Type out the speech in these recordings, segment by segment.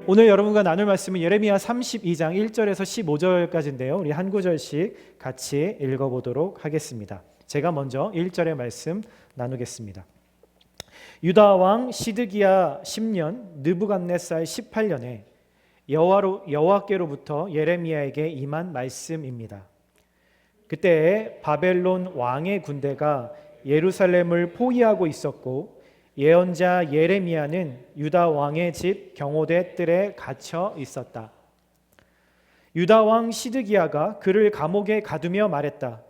오늘 여러분과 나눌 말씀은 예레미야 32장 1절에서 15절까지인데요. 우리 한 구절씩 같이 읽어보도록 하겠습니다. 제가 먼저 1절의 말씀 나누겠습니다. 유다 왕 시드기야 10년 느부갓네살 18년에 여호와께로부터 예레미야에게 임한 말씀입니다. 그때 바벨론 왕의 군대가 예루살렘을 포위하고 있었고 예언자 예레미야는 유다 왕의 집 경호대 뜰에 갇혀 있었다. 유다 왕 시드기야가 그를 감옥에 가두며 말했다.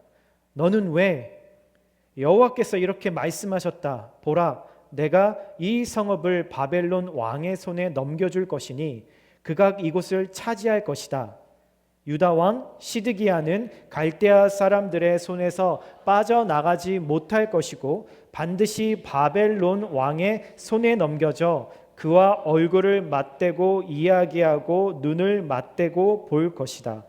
너는 왜? 여호와께서 이렇게 말씀하셨다. 보라, 내가 이 성읍을 바벨론 왕의 손에 넘겨줄 것이니 그가 이곳을 차지할 것이다. 유다 왕 시드기야는 갈대아 사람들의 손에서 빠져나가지 못할 것이고 반드시 바벨론 왕의 손에 넘겨져 그와 얼굴을 맞대고 이야기하고 눈을 맞대고 볼 것이다.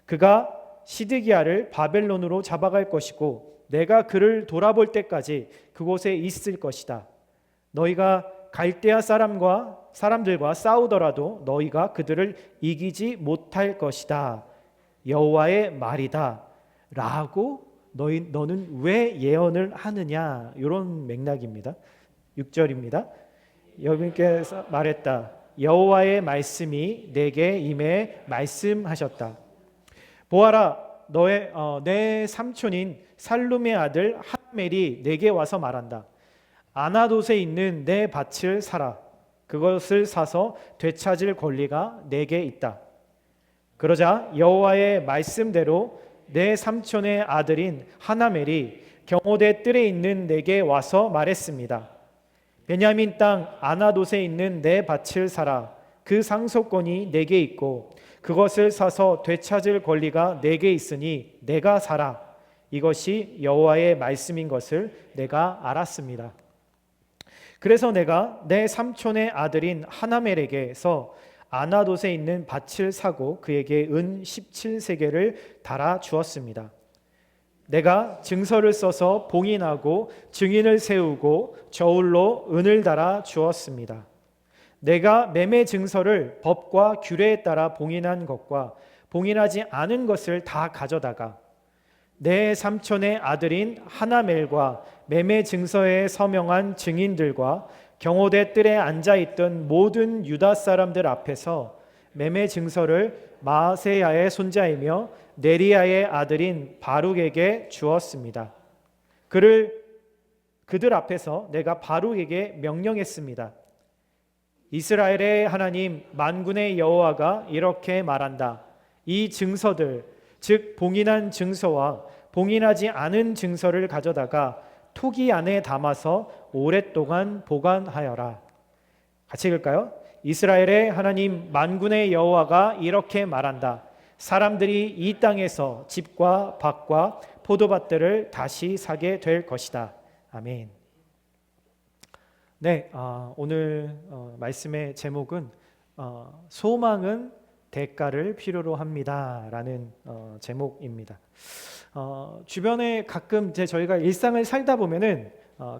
그가 시드기야를 바벨론으로 잡아갈 것이고 내가 그를 돌아볼 때까지 그곳에 있을 것이다. 너희가 갈대아 사람들과 싸우더라도 너희가 그들을 이기지 못할 것이다. 여호와의 말이다. 라고 너는 왜 예언을 하느냐? 이런 맥락입니다. 6절입니다. 여호와께서 말했다. 여호와의 말씀이 내게 임해 말씀하셨다. 보아라, 내 삼촌인 살룸의 아들 하멜이 내게 와서 말한다. 아나돗에 있는 내 밭을 사라. 그것을 사서 되찾을 권리가 내게 있다. 그러자 여호와의 말씀대로 내 삼촌의 아들인 하나멜이 경호대 뜰에 있는 내게 와서 말했습니다. 베냐민 땅 아나돗에 있는 내 밭을 사라. 그 상속권이 내게 있고 그것을 사서 되찾을 권리가 내게 있으니 내가 사라. 이것이 여호와의 말씀인 것을 내가 알았습니다. 그래서 내가 내 삼촌의 아들인 하나멜에게서 아나돗에 있는 밭을 사고 그에게 은 17세겔을 달아 주었습니다. 내가 증서를 써서 봉인하고 증인을 세우고 저울로 은을 달아 주었습니다. 내가 매매 증서를 법과 규례에 따라 봉인한 것과 봉인하지 않은 것을 다 가져다가 내 삼촌의 아들인 하나멜과 매매 증서에 서명한 증인들과 경호대 뜰에 앉아있던 모든 유다 사람들 앞에서 매매 증서를 마세야의 손자이며 네리야의 아들인 바룩에게 주었습니다. 그들 앞에서 내가 바룩에게 명령했습니다. 이스라엘의 하나님 만군의 여호와가 이렇게 말한다. 이 증서들, 즉 봉인한 증서와 봉인하지 않은 증서를 가져다가 토기 안에 담아서 오랫동안 보관하여라. 같이 읽을까요? 이스라엘의 하나님 만군의 여호와가 이렇게 말한다. 사람들이 이 땅에서 집과 밭과 포도밭들을 다시 사게 될 것이다. 아멘. 네, 오늘 말씀의 제목은 소망은 대가를 필요로 합니다 라는 제목입니다. 주변에 가끔 저희가 일상을 살다 보면은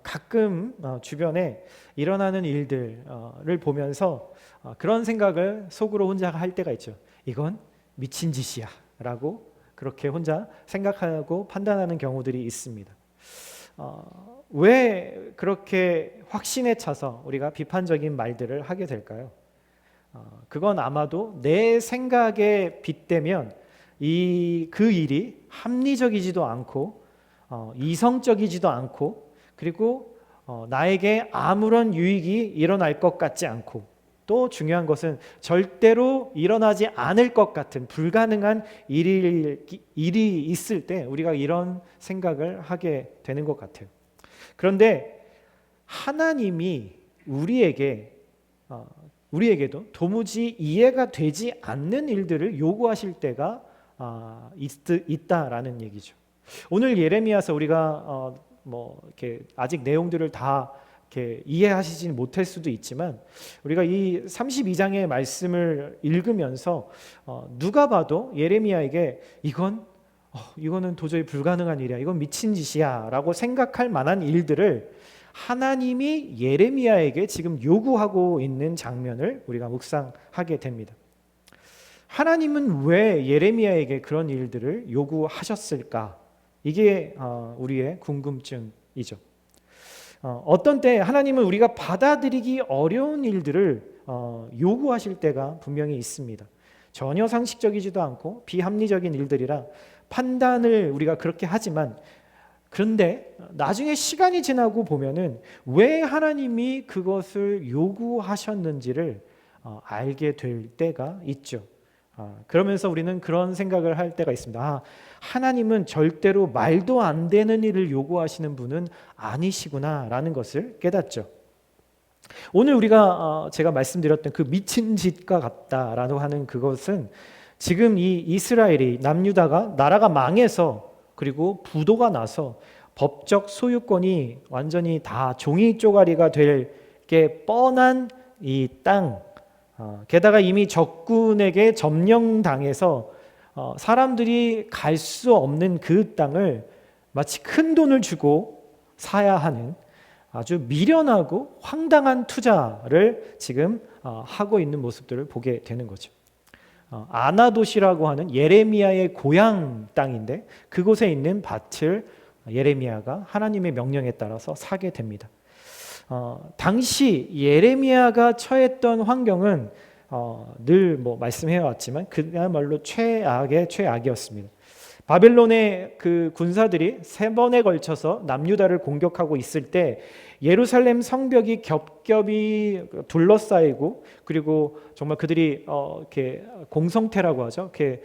가끔 주변에 일어나는 일들을 보면서 그런 생각을 속으로 혼자 할 때가 있죠. 이건 미친 짓이야 라고 그렇게 혼자 생각하고 판단하는 경우들이 있습니다. 왜 그렇게 확신에 차서 우리가 비판적인 말들을 하게 될까요? 그건 아마도 내 생각에 빗대면 그 일이 합리적이지도 않고 이성적이지도 않고 그리고 나에게 아무런 유익이 일어날 것 같지 않고 또 중요한 것은 절대로 일어나지 않을 것 같은 불가능한 일이 있을 때 우리가 이런 생각을 하게 되는 것 같아요. 그런데 하나님이 우리에게도 도무지 이해가 되지 않는 일들을 요구하실 때가 있다라는 얘기죠. 오늘 예레미야서 우리가 이렇게 아직 내용들을 다 이렇게 이해하시지는 못할 수도 있지만 우리가 이 32장의 말씀을 읽으면서 누가 봐도 예레미야에게 이거는 도저히 불가능한 일이야. 이건 미친 짓이야 라고 생각할 만한 일들을 하나님이 예레미야에게 지금 요구하고 있는 장면을 우리가 묵상하게 됩니다. 하나님은 왜 예레미야에게 그런 일들을 요구하셨을까? 이게 우리의 궁금증이죠. 어떤 때 하나님은 우리가 받아들이기 어려운 일들을 요구하실 때가 분명히 있습니다. 전혀 상식적이지도 않고 비합리적인 일들이라 판단을 우리가 그렇게 하지만, 그런데 나중에 시간이 지나고 보면은 왜 하나님이 그것을 요구하셨는지를 알게 될 때가 있죠. 그러면서 우리는 그런 생각을 할 때가 있습니다. 하나님은 절대로 말도 안 되는 일을 요구하시는 분은 아니시구나 라는 것을 깨닫죠. 오늘 우리가 제가 말씀드렸던 그 미친 짓과 같다라고 하는 그것은 지금 이 이스라엘이 남유다가 나라가 망해서 그리고 부도가 나서 법적 소유권이 완전히 다 종이 쪼가리가 될 게 뻔한 이 땅, 게다가 이미 적군에게 점령당해서 사람들이 갈 수 없는 그 땅을 마치 큰 돈을 주고 사야 하는 아주 미련하고 황당한 투자를 지금 하고 있는 모습들을 보게 되는 거죠. 아나돗이라고 하는 예레미야의 고향 땅인데 그곳에 있는 밭을 예레미야가 하나님의 명령에 따라서 사게 됩니다. 당시 예레미야가 처했던 환경은 늘 말씀해왔지만 그야말로 최악의 최악이었습니다. 바벨론의 그 군사들이 3번에 걸쳐서 남유다를 공격하고 있을 때 예루살렘 성벽이 겹겹이 둘러싸이고, 그리고 정말 그들이 이렇게 공성태라고 하죠. 이렇게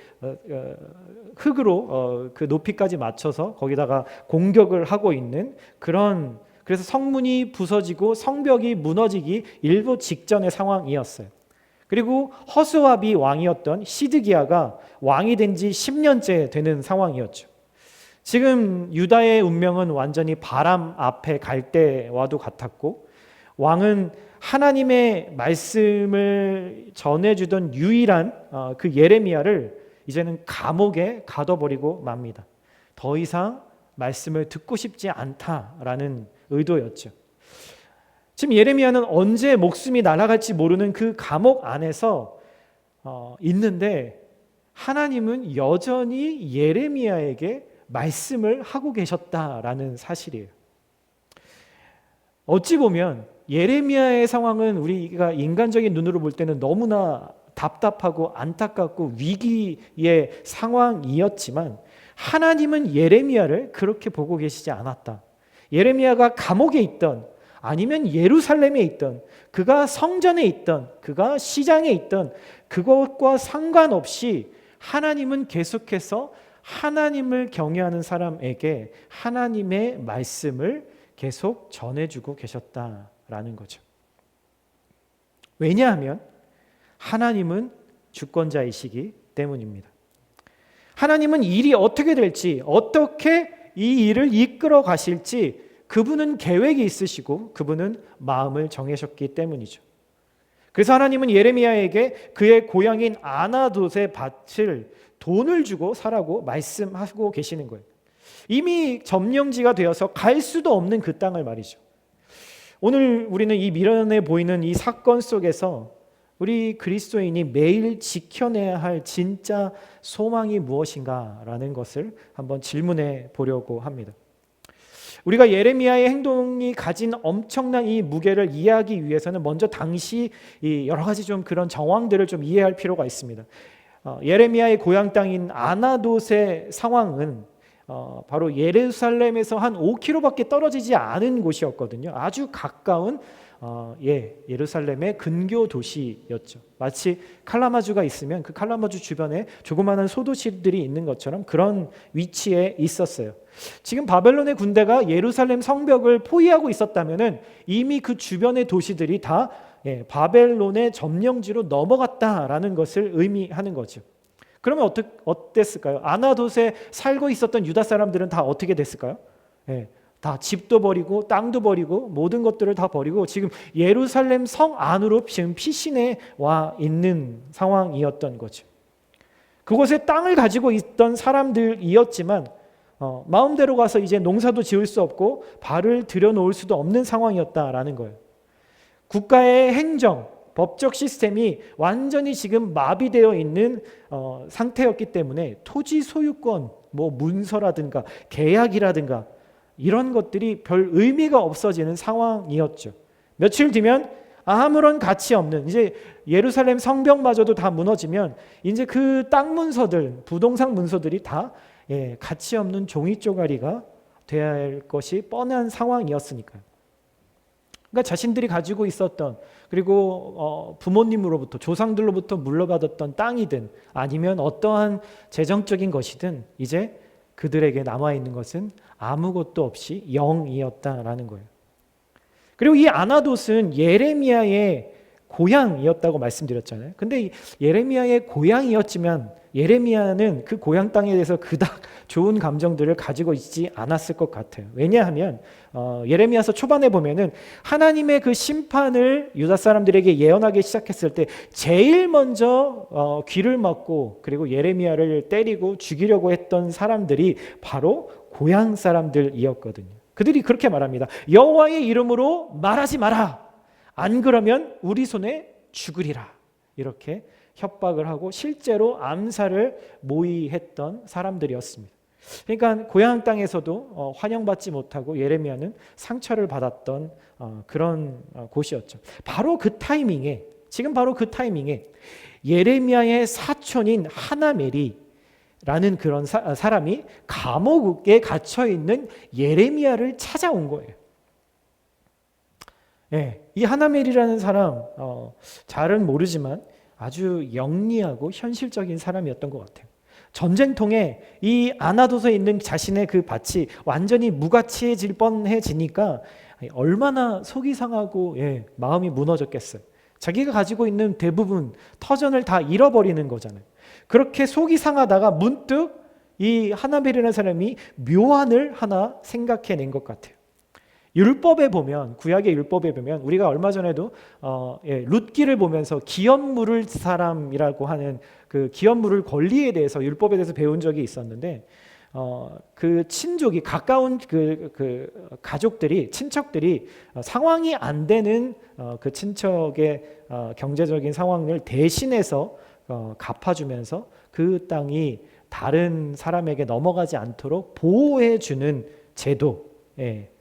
흙으로 그 높이까지 맞춰서 거기다가 공격을 하고 있는 그런, 그래서 성문이 부서지고 성벽이 무너지기 일부 직전의 상황이었어요. 그리고 허스와비 왕이었던 시드기야가 왕이 된 지 10년째 되는 상황이었죠. 지금 유다의 운명은 완전히 바람 앞에 갈대와도 같았고, 왕은 하나님의 말씀을 전해주던 유일한 그 예레미야를 이제는 감옥에 가둬버리고 맙니다. 더 이상 말씀을 듣고 싶지 않다라는 의도였죠. 지금 예레미야는 언제 목숨이 날아갈지 모르는 그 감옥 안에서 있는데, 하나님은 여전히 예레미야에게 말씀을 하고 계셨다라는 사실이에요. 어찌 보면 예레미야의 상황은 우리가 인간적인 눈으로 볼 때는 너무나 답답하고 안타깝고 위기의 상황이었지만, 하나님은 예레미야를 그렇게 보고 계시지 않았다. 예레미야가 감옥에 있던, 아니면 예루살렘에 있던, 그가 성전에 있던, 그가 시장에 있던, 그것과 상관없이 하나님은 계속해서 하나님을 경외하는 사람에게 하나님의 말씀을 계속 전해주고 계셨다라는 거죠. 왜냐하면 하나님은 주권자이시기 때문입니다. 하나님은 일이 어떻게 될지, 어떻게 이 일을 이끌어 가실지 그분은 계획이 있으시고 그분은 마음을 정하셨기 때문이죠. 그래서 하나님은 예레미야에게 그의 고향인 아나돗의 밭을 돈을 주고 사라고 말씀하고 계시는 거예요. 이미 점령지가 되어서 갈 수도 없는 그 땅을 말이죠. 오늘 우리는 이 미련해 보이는 이 사건 속에서 우리 그리스도인이 매일 지켜내야 할 진짜 소망이 무엇인가라는 것을 한번 질문해 보려고 합니다. 우리가 예레미야의 행동이 가진 엄청난 이 무게를 이해하기 위해서는 먼저 당시 이 여러 가지 좀 그런 정황들을 좀 이해할 필요가 있습니다. 예레미야의 고향 땅인 아나돗의 상황은 바로 예루살렘에서 한 5km밖에 떨어지지 않은 곳이었거든요. 아주 가까운 예루살렘의 근교 도시였죠. 마치 칼라마주가 있으면 그 칼라마주 주변에 조그마한 소도시들이 있는 것처럼 그런 위치에 있었어요. 지금 바벨론의 군대가 예루살렘 성벽을 포위하고 있었다면은 이미 그 주변의 도시들이 다 바벨론의 점령지로 넘어갔다라는 것을 의미하는 거죠. 그러면 어땠을까요? 아나돗에 살고 있었던 유다 사람들은 다 어떻게 됐을까요? 다 집도 버리고 땅도 버리고 모든 것들을 다 버리고 지금 예루살렘 성 안으로 지금 피신해 와 있는 상황이었던 거죠. 그곳에 땅을 가지고 있던 사람들이었지만 마음대로 가서 이제 농사도 지을 수 없고 발을 들여놓을 수도 없는 상황이었다라는 거예요. 국가의 행정, 법적 시스템이 완전히 지금 마비되어 있는 상태였기 때문에 토지 소유권, 뭐 문서라든가 계약이라든가 이런 것들이 별 의미가 없어지는 상황이었죠. 며칠 뒤면 아무런 가치 없는, 이제 예루살렘 성벽마저도 다 무너지면 이제 그 땅 문서들, 부동산 문서들이 다 가치 없는 종이 쪼가리가 되어야 할 것이 뻔한 상황이었으니까요. 그러니까 자신들이 가지고 있었던, 그리고 부모님으로부터, 조상들로부터 물려받았던 땅이든 아니면 어떠한 재정적인 것이든 이제 그들에게 남아있는 것은 아무것도 없이 0이었다라는 거예요. 그리고 이 아나돗은 예레미야의 고향이었다고 말씀드렸잖아요. 근데 예레미야의 고향이었지만 예레미야는 그 고향 땅에 대해서 그닥 좋은 감정들을 가지고 있지 않았을 것 같아요. 왜냐하면 예레미야서 초반에 보면은 하나님의 그 심판을 유다 사람들에게 예언하기 시작했을 때 제일 먼저 귀를 막고 그리고 예레미야를 때리고 죽이려고 했던 사람들이 바로 고향 사람들이었거든요. 그들이 그렇게 말합니다. 여호와의 이름으로 말하지 마라. 안 그러면 우리 손에 죽으리라. 이렇게 협박을 하고 실제로 암살을 모의했던 사람들이었습니다. 그러니까 고향 땅에서도 환영받지 못하고 예레미야는 상처를 받았던 그런 곳이었죠. 바로 그 타이밍에, 지금 바로 그 타이밍에 예레미야의 사촌인 하나멜이 라는 그런 사람이 감옥에 갇혀 있는 예레미야를 찾아온 거예요. 이 하나멜이라는 사람 잘은 모르지만 아주 영리하고 현실적인 사람이었던 것 같아요. 전쟁통에 이 아나돗에 있는 자신의 그 밭이 완전히 무가치해질 뻔해지니까 얼마나 속이 상하고 마음이 무너졌겠어요. 자기가 가지고 있는 대부분 터전을 다 잃어버리는 거잖아요. 그렇게 속이 상하다가 문득 이 하나멜이라는 사람이 묘안을 하나 생각해낸 것 같아요. 율법에 보면, 구약의 율법에 보면 우리가 얼마 전에도 룻기를 보면서 기업 물을 사람이라고 하는 그 기업 물을 권리에 대해서, 율법에 대해서 배운 적이 있었는데 그 친족이, 가까운 그 가족들이, 친척들이 상황이 안 되는 그 친척의 경제적인 상황을 대신해서 갚아주면서 그 땅이 다른 사람에게 넘어가지 않도록 보호해주는 제도,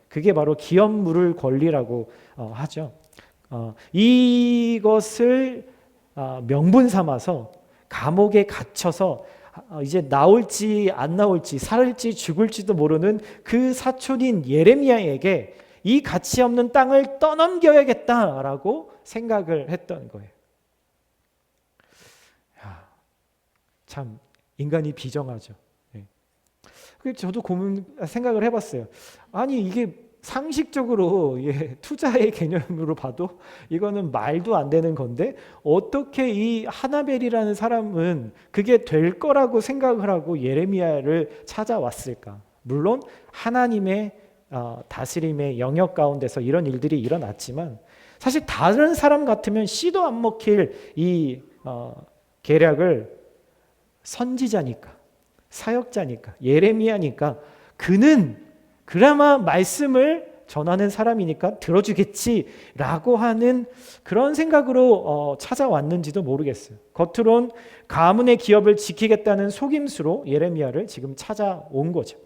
그게 바로 기업 물을 권리라고 하죠. 이것을 명분 삼아서 감옥에 gat혀서 이제 나올지 안 나올지, 살을지 죽을지도 모르는 그 사촌인 예레미야에게 이 가치 없는 땅을 떠넘겨야겠다라고 생각을 했던 거예요. 참 인간이 비정하죠. 저도 생각을 해봤어요. 아니 이게 상식적으로 투자의 개념으로 봐도 이거는 말도 안 되는 건데 어떻게 이 하나벨이라는 사람은 그게 될 거라고 생각을 하고 예레미야를 찾아왔을까? 물론 하나님의 다스림의 영역 가운데서 이런 일들이 일어났지만 사실 다른 사람 같으면 씨도 안 먹힐 이 계략을 선지자니까, 사역자니까, 예레미야니까 그는 그나마 말씀을 전하는 사람이니까 들어주겠지라고 하는 그런 생각으로 찾아왔는지도 모르겠어요. 겉으론 가문의 기업을 지키겠다는 속임수로 예레미야를 지금 찾아온 거죠.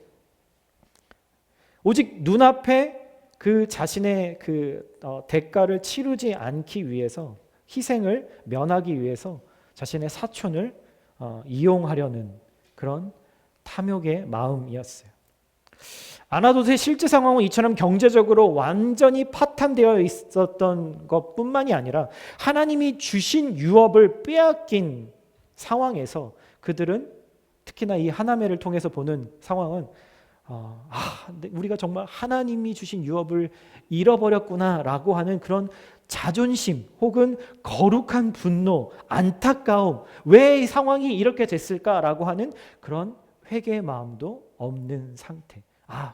오직 눈앞에 그 자신의 그 대가를 치르지 않기 위해서, 희생을 면하기 위해서 자신의 사촌을 이용하려는 그런 탐욕의 마음이었어요. 아나돗의 실제 상황은 이처럼 경제적으로 완전히 파탄되어 있었던 것뿐만이 아니라 하나님이 주신 유업을 빼앗긴 상황에서 그들은, 특히나 이 하나멜을 통해서 보는 상황은 우리가 정말 하나님이 주신 유업을 잃어버렸구나라고 하는 그런 자존심 혹은 거룩한 분노, 안타까움, 왜 이 상황이 이렇게 됐을까라고 하는 그런 회개의 마음도 없는 상태.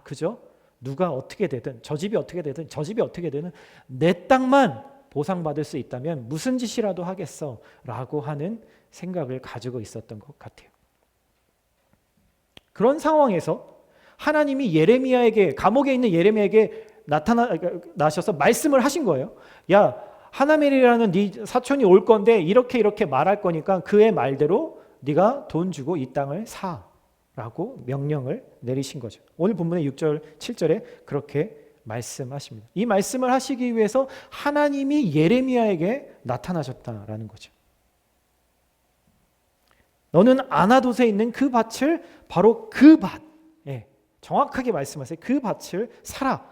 그죠? 누가 어떻게 되든, 저 집이 어떻게 되든, 저 집이 어떻게 되든 내 땅만 보상받을 수 있다면 무슨 짓이라도 하겠어 라고 하는 생각을 가지고 있었던 것 같아요. 그런 상황에서 하나님이 예레미야에게, 감옥에 있는 예레미야에게 나타나셔서 말씀을 하신 거예요. 야, 하나멜이라는 네 사촌이 올 건데 이렇게 말할 거니까 그의 말대로 네가 돈 주고 이 땅을 사라고 명령을 내리신 거죠. 오늘 본문의 6절, 7절에 그렇게 말씀하십니다. 이 말씀을 하시기 위해서 하나님이 예레미야에게 나타나셨다라는 거죠. 너는 아나돗에 있는 그 밭을, 바로 그 밭, 정확하게 말씀하세요. 그 밭을 사라.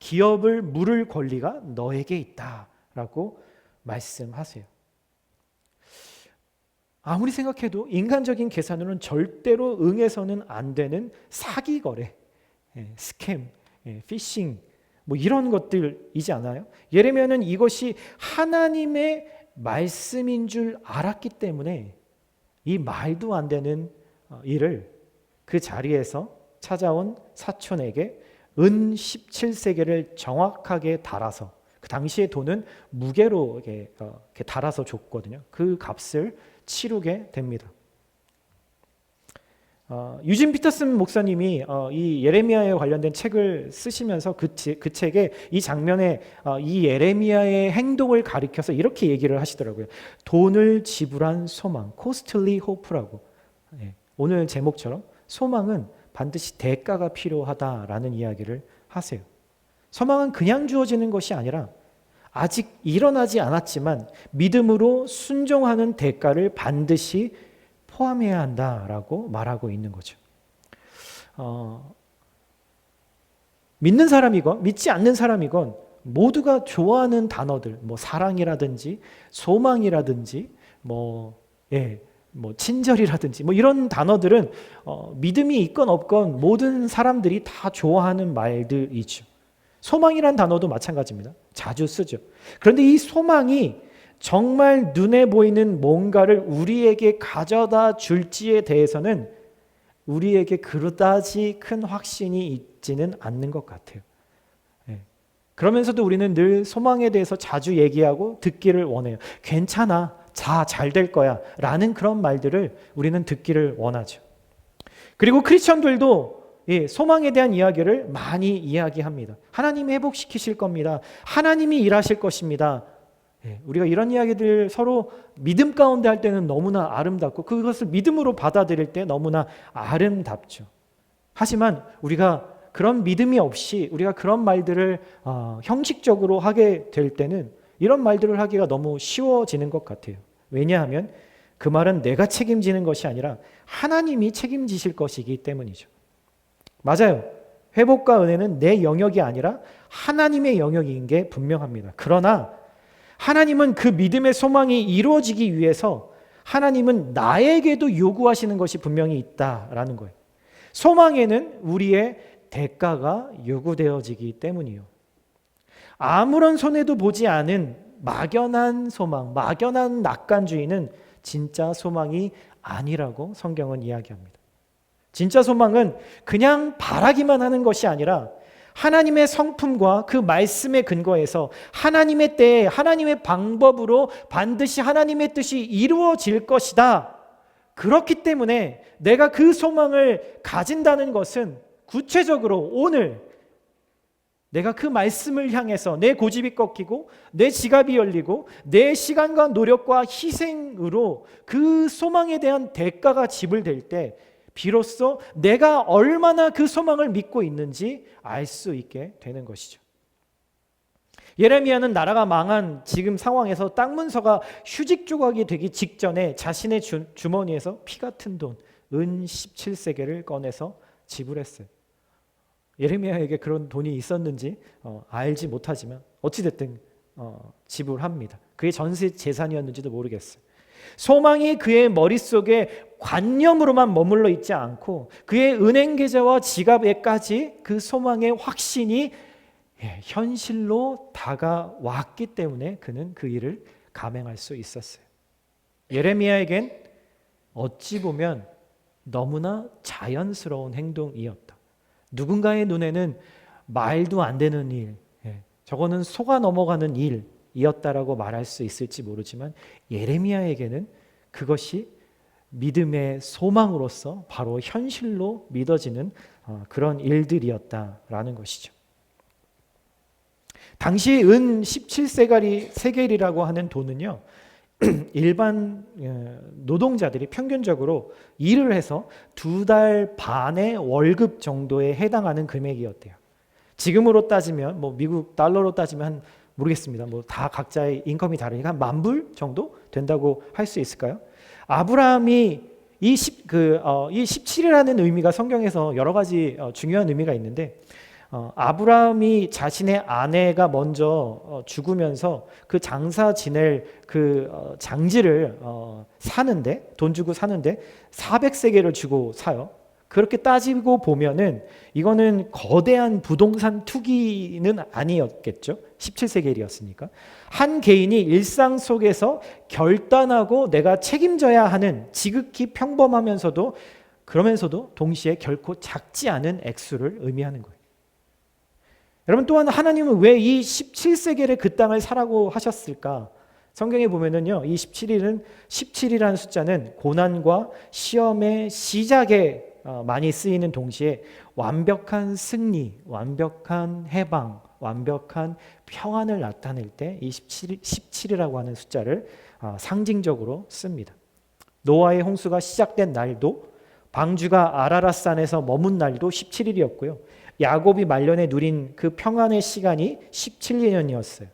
기업을 물을 권리가 너에게 있다라고 말씀하세요. 아무리 생각해도 인간적인 계산으로는 절대로 응해서는 안 되는 사기 거래, 스캠, 피싱, 뭐 이런 것들이지 않아요? 예레미야는 이것이 하나님의 말씀인 줄 알았기 때문에 이 말도 안 되는 일을 그 자리에서 찾아온 사촌에게 은 17세겔을 정확하게 달아서, 그 당시의 돈은 무게로 이렇게 달아서 줬거든요. 그 값을 치르게 됩니다. 유진 피터슨 목사님이 이 예레미야에 관련된 책을 쓰시면서 그 책에 이 장면에 이 예레미야의 행동을 가리켜서 이렇게 얘기를 하시더라고요. 돈을 지불한 소망, costly hope라고. 오늘 제목처럼 소망은 반드시 대가가 필요하다라는 이야기를 하세요. 소망은 그냥 주어지는 것이 아니라 아직 일어나지 않았지만 믿음으로 순종하는 대가를 반드시 포함해야 한다라고 말하고 있는 거죠. 믿는 사람이건 믿지 않는 사람이건 모두가 좋아하는 단어들, 뭐 사랑이라든지 소망이라든지 뭐 친절이라든지 뭐 이런 단어들은 믿음이 있건 없건 모든 사람들이 다 좋아하는 말들이죠. 소망이란 단어도 마찬가지입니다. 자주 쓰죠. 그런데 이 소망이 정말 눈에 보이는 뭔가를 우리에게 가져다 줄지에 대해서는 우리에게 그다지 큰 확신이 있지는 않는 것 같아요. 그러면서도 우리는 늘 소망에 대해서 자주 얘기하고 듣기를 원해요. 괜찮아, 잘 될 거야 라는 그런 말들을 우리는 듣기를 원하죠. 그리고 크리스천들도 소망에 대한 이야기를 많이 이야기합니다. 하나님이 회복시키실 겁니다. 하나님이 일하실 것입니다. 우리가 이런 이야기들 서로 믿음 가운데 할 때는 너무나 아름답고 그것을 믿음으로 받아들일 때 너무나 아름답죠. 하지만 우리가 그런 믿음이 없이 우리가 그런 말들을 형식적으로 하게 될 때는 이런 말들을 하기가 너무 쉬워지는 것 같아요. 왜냐하면 그 말은 내가 책임지는 것이 아니라 하나님이 책임지실 것이기 때문이죠. 맞아요. 회복과 은혜는 내 영역이 아니라 하나님의 영역인 게 분명합니다. 그러나 하나님은 그 믿음의 소망이 이루어지기 위해서 하나님은 나에게도 요구하시는 것이 분명히 있다라는 거예요. 소망에는 우리의 대가가 요구되어지기 때문이요. 아무런 손해도 보지 않은 막연한 소망, 막연한 낙관주의는 진짜 소망이 아니라고 성경은 이야기합니다. 진짜 소망은 그냥 바라기만 하는 것이 아니라 하나님의 성품과 그 말씀의 근거에서 하나님의 때에 하나님의 방법으로 반드시 하나님의 뜻이 이루어질 것이다. 그렇기 때문에 내가 그 소망을 가진다는 것은 구체적으로 오늘 내가 그 말씀을 향해서 내 고집이 꺾이고 내 지갑이 열리고 내 시간과 노력과 희생으로 그 소망에 대한 대가가 지불될 때 비로소 내가 얼마나 그 소망을 믿고 있는지 알 수 있게 되는 것이죠. 예레미야는 나라가 망한 지금 상황에서 땅 문서가 휴직 조각이 되기 직전에 자신의 주머니에서 피 같은 돈, 은 17세겔을 꺼내서 지불했어요. 예레미야에게 그런 돈이 있었는지 알지 못하지만 어찌됐든 지불합니다. 그게 전세 재산이었는지도 모르겠어요. 소망이 그의 머릿속에 관념으로만 머물러 있지 않고 그의 은행 계좌와 지갑에까지 그 소망의 확신이 현실로 다가왔기 때문에 그는 그 일을 감행할 수 있었어요. 예레미야에겐 어찌 보면 너무나 자연스러운 행동이었다. 누군가의 눈에는 말도 안 되는 일, 저거는 속아 넘어가는 일이었다라고 말할 수 있을지 모르지만 예레미야에게는 그것이 믿음의 소망으로서 바로 현실로 믿어지는 그런 일들이었다라는 것이죠. 당시 은 17세겔이라고 하는 돈은요, 일반 노동자들이 평균적으로 일을 해서 2달 반의 월급 정도에 해당하는 금액이었대요. 지금으로 따지면 뭐 미국 달러로 따지면 한 모르겠습니다. 뭐 다 각자의 인컴이 다르니까 한 10,000불 정도 된다고 할 수 있을까요? 아브라함이 이 17이라는 의미가 성경에서 여러 가지 중요한 의미가 있는데, 아브라함이 자신의 아내가 먼저 죽으면서 그 장사 지낼 그 장지를 사는데, 돈 주고 사는데 400세겔을 주고 사요. 그렇게 따지고 보면은 이거는 거대한 부동산 투기는 아니었겠죠. 17세겔이었으니까. 한 개인이 일상 속에서 결단하고 내가 책임져야 하는, 지극히 평범하면서도 그러면서도 동시에 결코 작지 않은 액수를 의미하는 거예요. 여러분, 또한 하나님은 왜 이 17세겔의 그 땅을 사라고 하셨을까? 성경에 보면은요, 이 17이라는 숫자는 고난과 시험의 시작에 많이 쓰이는 동시에 완벽한 승리, 완벽한 해방, 완벽한 평안을 나타낼 때 이 17이라고 하는 숫자를 상징적으로 씁니다. 노아의 홍수가 시작된 날도, 방주가 아라랏산에서 머문 날도 17일이었고요. 야곱이 말년에 누린 그 평안의 시간이 17년이었어요.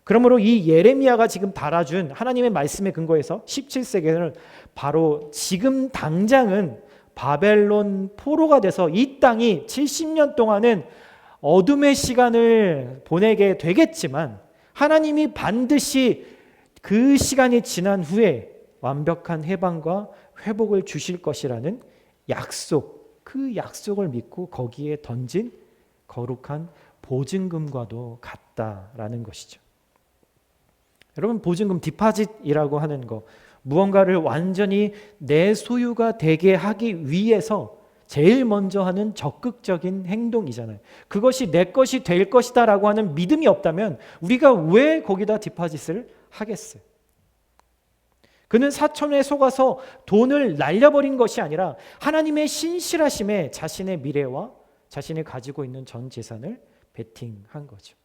그러므로 이 예레미야가 지금 달아준 하나님의 말씀에 근거해서 17세기는 바로 지금 당장은 바벨론 포로가 돼서 이 땅이 70년 동안은 어둠의 시간을 보내게 되겠지만, 하나님이 반드시 그 시간이 지난 후에 완벽한 해방과 회복을 주실 것이라는 약속, 그 약속을 믿고 거기에 던진 거룩한 보증금과도 같다라는 것이죠. 여러분, 보증금, 디파짓이라고 하는 거, 무언가를 완전히 내 소유가 되게 하기 위해서 제일 먼저 하는 적극적인 행동이잖아요. 그것이 내 것이 될 것이다 라고 하는 믿음이 없다면 우리가 왜 거기다 디파짓을 하겠어요? 그는 사천에 속아서 돈을 날려버린 것이 아니라 하나님의 신실하심에 자신의 미래와 자신이 가지고 있는 전 재산을 베팅한 거죠.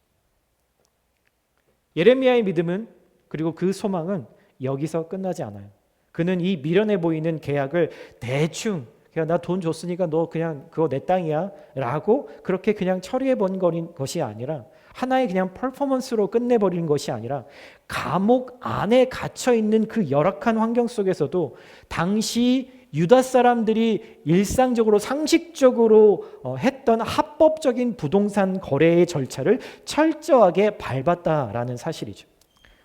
예레미야의 믿음은, 그리고 그 소망은 여기서 끝나지 않아요. 그는 이 미련해 보이는 계약을 대충 그냥 나 돈 줬으니까 너 그냥 그거 내 땅이야 라고 그렇게 그냥 처리해버린 것이 아니라, 하나의 그냥 퍼포먼스로 끝내버린 것이 아니라, 감옥 안에 갇혀있는 그 열악한 환경 속에서도 당시 유다 사람들이 일상적으로 상식적으로 했던 합법적인 부동산 거래의 절차를 철저하게 밟았다라는 사실이죠.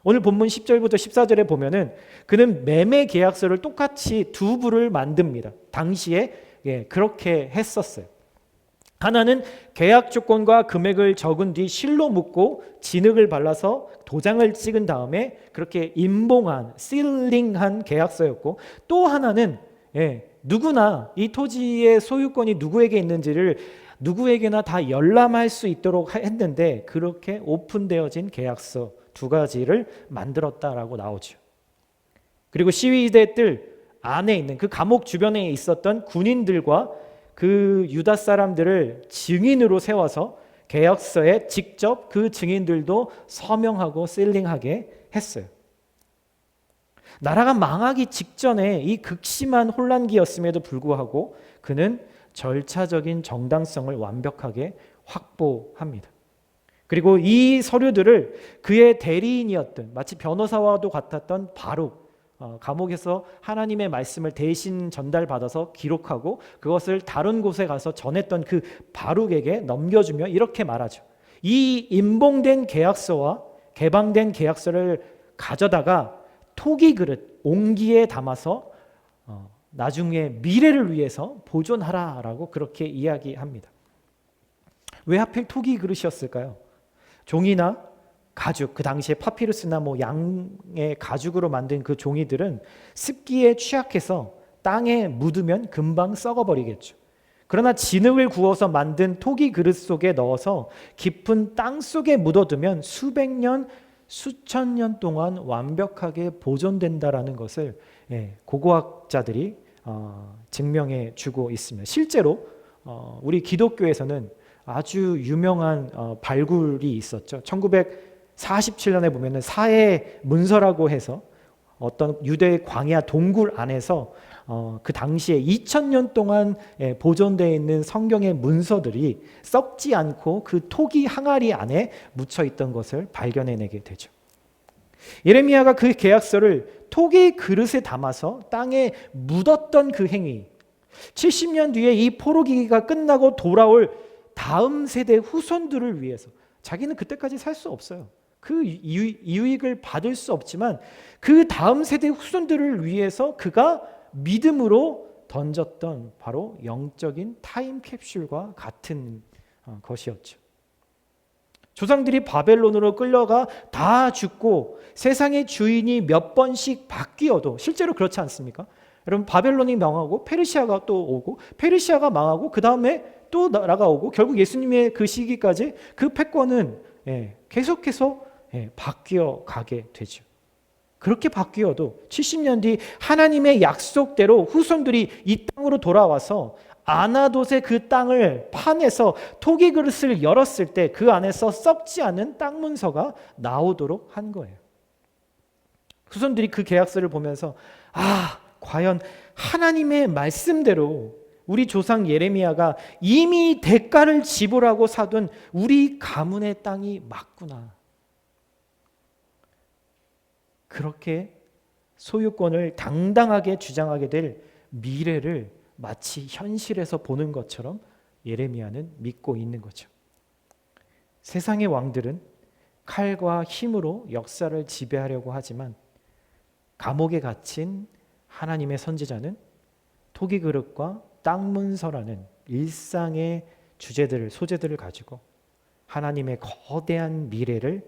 오늘 본문 10절부터 14절에 보면은 그는 매매 계약서를 똑같이 두 부를 만듭니다. 당시에 그렇게 했었어요. 하나는 계약 조건과 금액을 적은 뒤 실로 묶고 진흙을 발라서 도장을 찍은 다음에 그렇게 임봉한, 실링한 계약서였고, 또 하나는 누구나 이 토지의 소유권이 누구에게 있는지를 누구에게나 다 열람할 수 있도록 했는데, 그렇게 오픈되어진 계약서 두 가지를 만들었다라고 나오죠. 그리고 시위대들 안에 있는 그 감옥 주변에 있었던 군인들과 그 유다 사람들을 증인으로 세워서 계약서에 직접 그 증인들도 서명하고 실링하게 했어요. 나라가 망하기 직전에 이 극심한 혼란기였음에도 불구하고 그는 절차적인 정당성을 완벽하게 확보합니다. 그리고 이 서류들을 그의 대리인이었던, 마치 변호사와도 같았던 바룩, 감옥에서 하나님의 말씀을 대신 전달받아서 기록하고 그것을 다른 곳에 가서 전했던 그 바룩에게 넘겨주며 이렇게 말하죠. 이 임봉된 계약서와 개방된 계약서를 가져다가 토기 그릇, 옹기에 담아서 나중에 미래를 위해서 보존하라라고 그렇게 이야기합니다. 왜 하필 토기 그릇이었을까요? 종이나 가죽, 그 당시에 파피루스나 뭐 양의 가죽으로 만든 그 종이들은 습기에 취약해서 땅에 묻으면 금방 썩어버리겠죠. 그러나 진흙을 구워서 만든 토기 그릇 속에 넣어서 깊은 땅 속에 묻어두면 수백 년, 수천 년 동안 완벽하게 보존된다라는 것을 고고학자들이 증명해 주고 있습니다. 실제로 우리 기독교에서는 아주 유명한 발굴이 있었죠. 1947년에 보면은 사해 문서라고 해서 어떤 유대 광야 동굴 안에서 그 당시에 2000년 동안 보존되어 있는 성경의 문서들이 썩지 않고 그 토기 항아리 안에 묻혀 있던 것을 발견해내게 되죠. 예레미야가 그 계약서를 토기 그릇에 담아서 땅에 묻었던 그 행위, 70년 뒤에 이 포로기가 끝나고 돌아올 다음 세대 후손들을 위해서, 자기는 그때까지 살 수 없어요. 그 유익을 받을 수 없지만 그 다음 세대 후손들을 위해서 그가 믿음으로 던졌던 바로 영적인 타임캡슐과 같은 것이었죠. 조상들이 바벨론으로 끌려가 다 죽고 세상의 주인이 몇 번씩 바뀌어도 실제로 그렇지 않습니까? 여러분, 바벨론이 망하고 페르시아가 또 오고 페르시아가 망하고 그 다음에 또 나라가 오고 결국 예수님의 그 시기까지 그 패권은 계속해서 바뀌어 가게 되죠. 그렇게 바뀌어도 70년 뒤 하나님의 약속대로 후손들이 이 땅으로 돌아와서 아나돗의 그 땅을 파내서 토기 그릇을 열었을 때 그 안에서 썩지 않은 땅 문서가 나오도록 한 거예요. 후손들이 그 계약서를 보면서 과연 하나님의 말씀대로 우리 조상 예레미야가 이미 대가를 지불하고 사둔 우리 가문의 땅이 맞구나. 그렇게 소유권을 당당하게 주장하게 될 미래를 마치 현실에서 보는 것처럼 예레미야는 믿고 있는 거죠. 세상의 왕들은 칼과 힘으로 역사를 지배하려고 하지만 감옥에 갇힌 하나님의 선지자는 토기 그릇과 땅 문서라는 일상의 소재들을 가지고 하나님의 거대한 미래를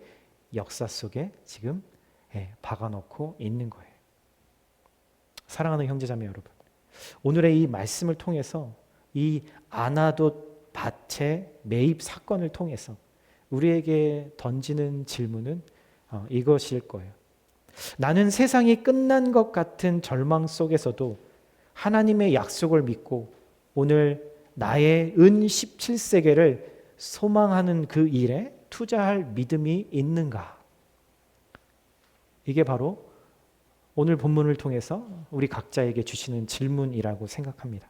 역사 속에 지금 박아놓고 있는 거예요. 사랑하는 형제자매 여러분, 오늘의 이 말씀을 통해서 이 아나돗 밭의 매입 사건을 통해서 우리에게 던지는 질문은 이것일 거예요. 나는 세상이 끝난 것 같은 절망 속에서도 하나님의 약속을 믿고 오늘 나의 은 17세계를 소망하는 그 일에 투자할 믿음이 있는가? 이게 바로 오늘 본문을 통해서 우리 각자에게 주시는 질문이라고 생각합니다.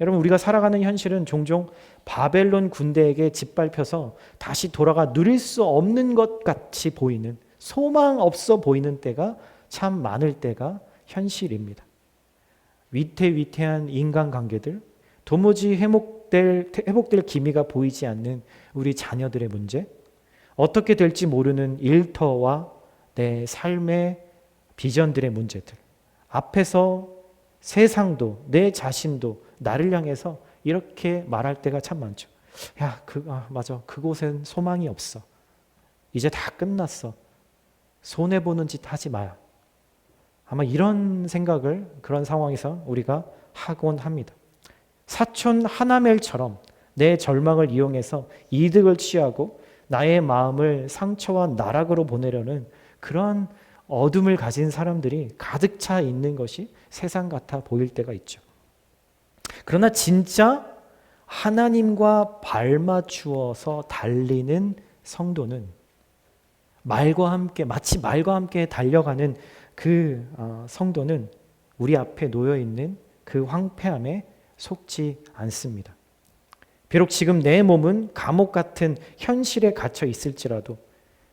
여러분, 우리가 살아가는 현실은 종종 바벨론 군대에게 짓밟혀서 다시 돌아가 누릴 수 없는 것 같이 보이는, 소망 없어 보이는 때가 참 많을 때가 현실입니다. 위태위태한 인간관계들, 도무지 회복될 기미가 보이지 않는 우리 자녀들의 문제, 어떻게 될지 모르는 일터와 내 삶의 비전들의 문제들, 앞에서 세상도 내 자신도 나를 향해서 이렇게 말할 때가 참 많죠. 맞아, 그곳엔 소망이 없어. 이제 다 끝났어. 손해보는 짓 하지 마. 아마 이런 생각을 그런 상황에서 우리가 하곤 합니다. 사촌 하나멜처럼 내 절망을 이용해서 이득을 취하고 나의 마음을 상처와 나락으로 보내려는 그런 어둠을 가진 사람들이 가득 차 있는 것이 세상 같아 보일 때가 있죠. 그러나 진짜 하나님과 발맞추어서 달리는 성도는 마치 말과 함께 달려가는 그 성도는 우리 앞에 놓여 있는 그 황폐함에 속지 않습니다. 비록 지금 내 몸은 감옥 같은 현실에 갇혀 있을지라도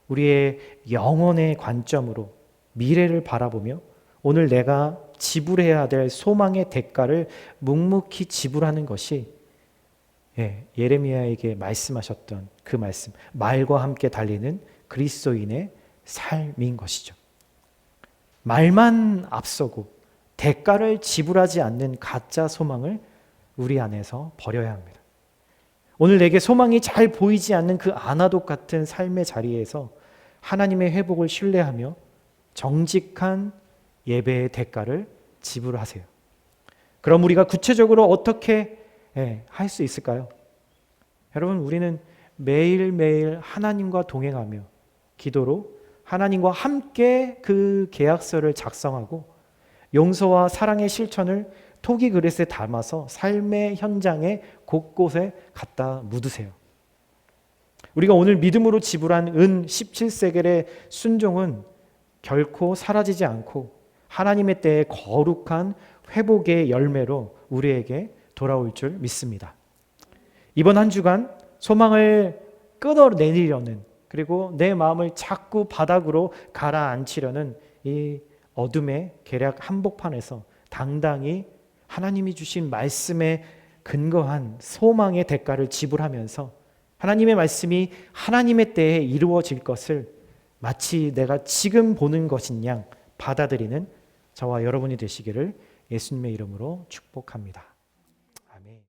우리의 영혼의 관점으로 미래를 바라보며 오늘 내가 지불해야 될 소망의 대가를 묵묵히 지불하는 것이 예레미야에게 말씀하셨던 그 말씀, 말과 함께 달리는 그리스도인의 삶인 것이죠. 말만 앞서고 대가를 지불하지 않는 가짜 소망을 우리 안에서 버려야 합니다. 오늘 내게 소망이 잘 보이지 않는 그 아나돗 같은 삶의 자리에서 하나님의 회복을 신뢰하며 정직한 예배의 대가를 지불하세요. 그럼 우리가 구체적으로 어떻게 할 수 있을까요? 여러분, 우리는 매일매일 하나님과 동행하며 기도로 하나님과 함께 그 계약서를 작성하고 용서와 사랑의 실천을 토기 그릇에 담아서 삶의 현장에 곳곳에 갖다 묻으세요. 우리가 오늘 믿음으로 지불한 은 17세겔의 순종은 결코 사라지지 않고 하나님의 때에 거룩한 회복의 열매로 우리에게 돌아올 줄 믿습니다. 이번 한 주간 소망을 끊어내리려는, 그리고 내 마음을 자꾸 바닥으로 가라앉히려는 이 어둠의 계략 한복판에서 당당히 하나님이 주신 말씀에 근거한 소망의 대가를 지불하면서 하나님의 말씀이 하나님의 때에 이루어질 것을 마치 내가 지금 보는 것인 양 받아들이는 저와 여러분이 되시기를 예수님의 이름으로 축복합니다.